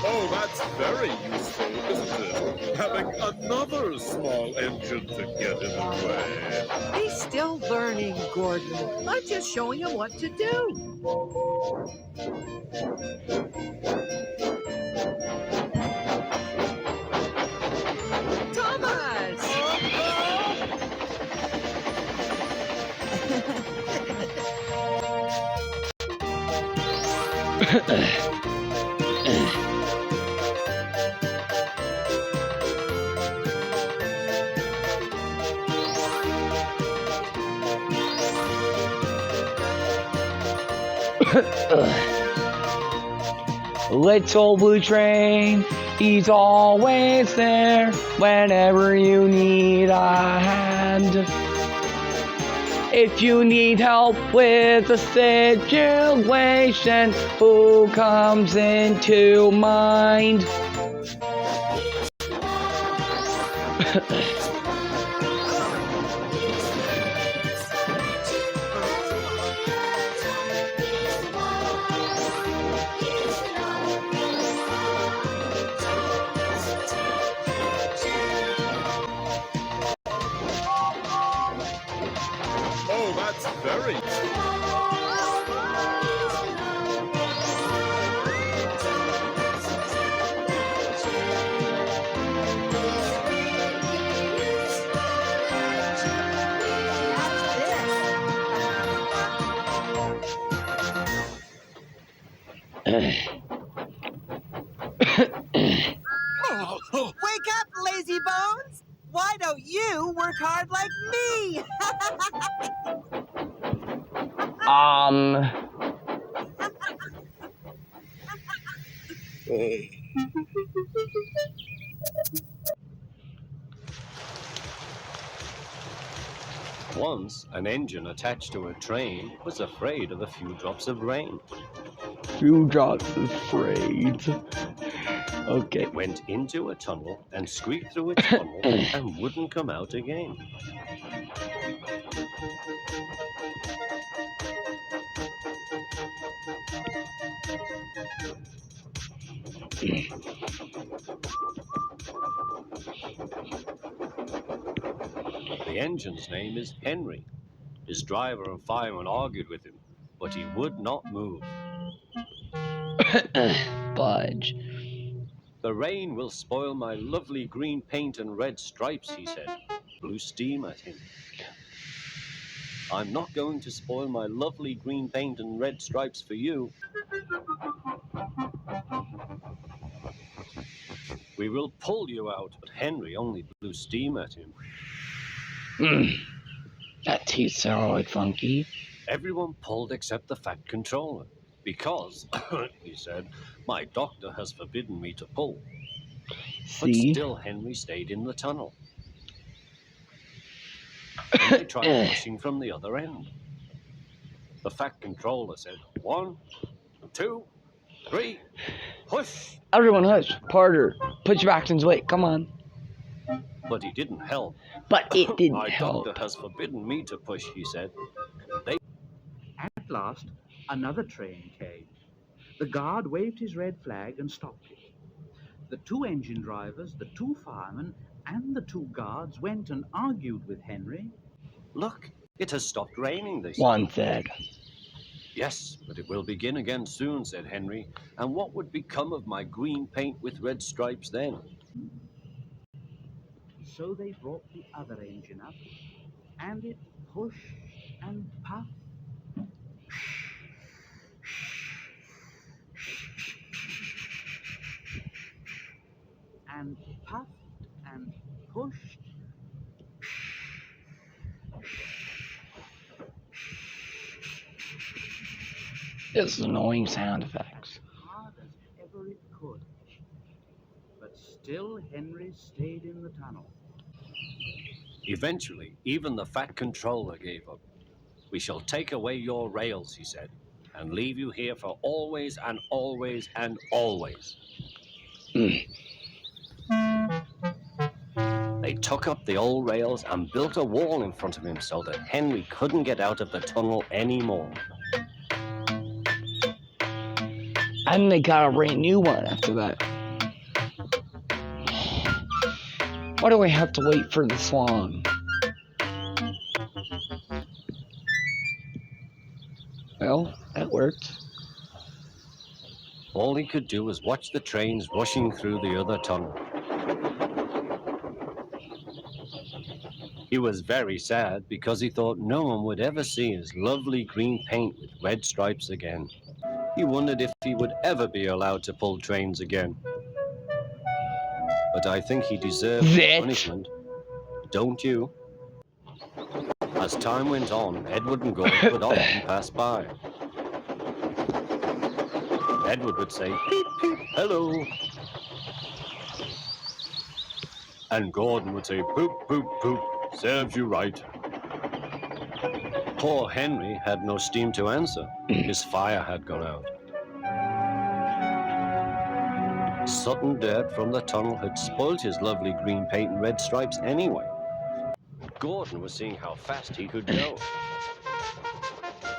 Oh, that's very useful, isn't it? Having another small engine to get in the way. He's still learning, Gordon. I'm just showing him what to do. Thomas! Little blue train, he's always there whenever you need a hand. If you need help with a situation, who comes into mind? Oh, that's very... Wake up, lazy bones! Why don't you work hard like me? Once, an engine attached to a train was afraid of a few drops of rain. Few drops afraid. Okay. It went into a tunnel and squeaked through its tunnel and wouldn't come out again. The engine's name is Henry. His driver and fireman argued with him, but he would not move. Budge. The rain will spoil my lovely green paint and red stripes, he said. Blew steam at him. I'm not going to spoil my lovely green paint and red stripes for you. We will pull you out, but Henry only blew steam at him. That tastes alright, funky. Everyone pulled except the Fat Controller, because, he said, my doctor has forbidden me to pull. See? But still Henry stayed in the tunnel. Henry tried pushing from the other end. The Fat Controller said, 1, 2, 3, push! Everyone hush. Harder. Put your backs in his weight. Come on. But he didn't help. But it didn't My help. doctor has forbidden me to push, he said. At last, another train came. The guard waved his red flag and stopped it. The two engine drivers, the two firemen, and the two guards went and argued with Henry. Look, it has stopped raining, they said. One said. Yes, but it will begin again soon, said Henry. And what would become of my green paint with red stripes then? So they brought the other engine up, and it pushed and puffed. And puffed pushed. It's annoying sound effects. Hard as ever it could. But still Henry stayed in the tunnel. Eventually, even the Fat Controller gave up. We shall take away your rails, he said, and leave you here for always and always and always. They took up the old rails and built a wall in front of him so that Henry couldn't get out of the tunnel anymore. And they got a brand new one after that. Why do I have to wait for this long? Well, that worked. All he could do was watch the trains rushing through the other tunnel. He was very sad because he thought no one would ever see his lovely green paint with red stripes again. He wondered if he would ever be allowed to pull trains again. But I think he deserved the punishment. Don't you? As time went on, Edward and Gordon would often pass by. Edward would say, "Peep, peep, hello." And Gordon would say, "Poop, poop, poop, serves you right." Poor Henry had no steam to answer. His fire had gone out. Sudden dirt from the tunnel had spoilt his lovely green paint and red stripes anyway. Gordon was seeing how fast he could go.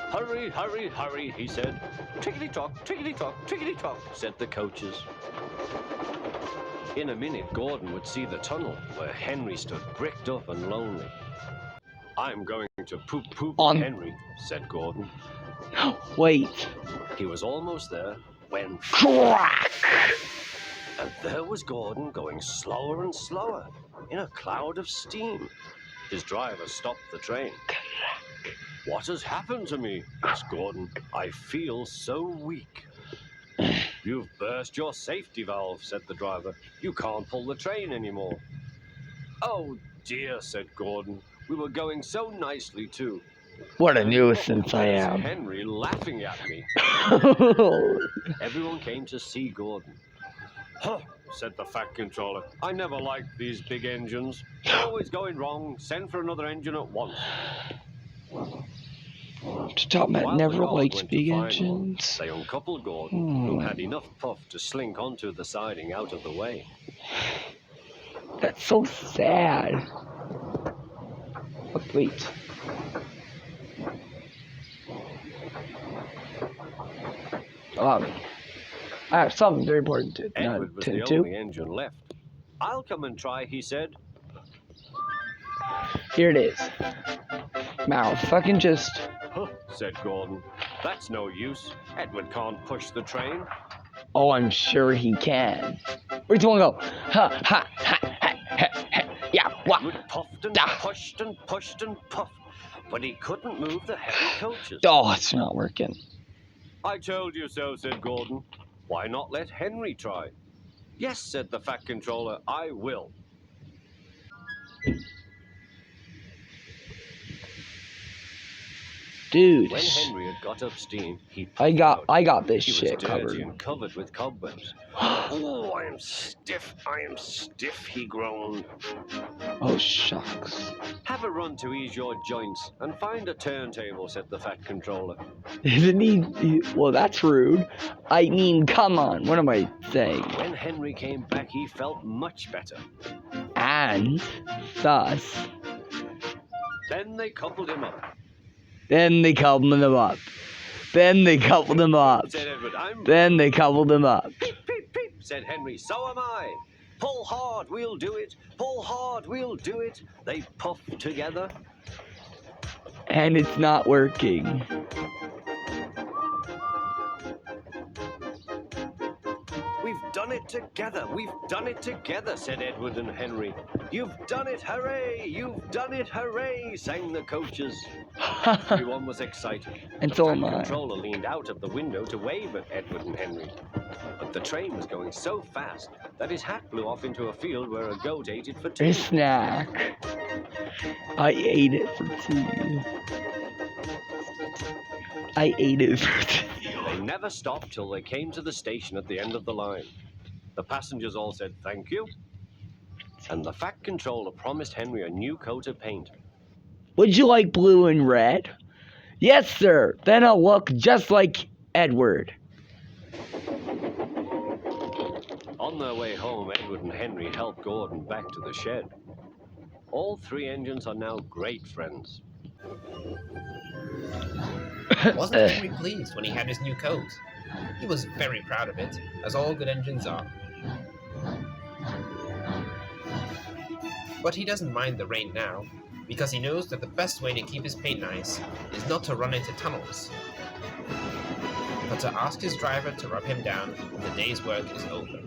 "Hurry, hurry, hurry," he said. "Tickety-tock, tickety-tock, tickety-tock," said the coaches. In a minute, Gordon would see the tunnel where Henry stood bricked up and lonely. "I'm going to poop On. Henry," said Gordon. Wait. He was almost there when... Crack! And there was Gordon going slower and slower in a cloud of steam. His driver stopped the train. "What has happened to me?" asked Gordon. "I feel so weak." "You've burst your safety valve," said the driver. "You can't pull the train anymore." "Oh dear," said Gordon. "We were going so nicely too." What a nuisance I There's am. Henry laughing at me. Everyone came to see Gordon. "Huh," said the Fat Controller. "I never liked these big engines. They're always going wrong. Send for another engine at once." Stop, Matt While never the guard likes went to big find one, engines. They uncoupled Gordon, who had enough puff to slink onto the siding out of the way. That's so sad. But wait. I have something very important to Edward was the tend to. only engine left. "I'll come and try," he said. Here it is. Now, fucking just. "Huh," said Gordon. "That's no use. Edward can't push the train." Oh, I'm sure he can. Where's the one go? Ha, ha, ha, ha, ha, ha. Yeah, what? Edward puffed and Da. pushed and pushed and puffed, but he couldn't move the heavy coaches. Oh, it's not working. "I told you so," said Gordon. "Why not let Henry try?" "Yes," said the Fat Controller, "I will." Dude, When Henry had got up steam, he I got this he shit was dirty covered. and covered with cobwebs. "Oh, I am stiff," he groaned. Oh, shucks. "Have a run to ease your joints and find a turntable," said the Fat Controller. Isn't he? Well, that's rude. I mean, come on. What am I saying? When Henry came back, he felt much better. And thus, Then they coupled him up. then they coupled them up. Then they coupled them up. Said Edward. "I'm Then they coupled them up. peep, peep, peep," said Henry. "So am I. Pull hard, we'll do it. Pull hard, we'll do it." They puffed together. And it's not working. "We've done it together. We've done it together," said Edward and Henry. "You've done it, hooray! You've done it, hooray!" sang the coaches. Everyone was excited. And The so Fat am I. Controller leaned out of the window to wave at Edward and Henry. But The train was going so fast that his hat blew off into a field where a goat ate it for A tea. snack. I ate it for tea. I ate it for tea. They never stopped till they came to the station at the end of the line. The passengers all said thank you, and the Fat Controller promised Henry a new coat of paint. Would you like blue and red? Yes, sir. Then I'll look just like Edward. On their way home, Edward and Henry helped Gordon back to the shed. All three engines are now great friends. Wasn't Henry pleased when he had his new coat? He was very proud of it, as all good engines are. But he doesn't mind the rain now, because he knows that the best way to keep his paint nice is not to run into tunnels, but to ask his driver to rub him down when the day's work is over.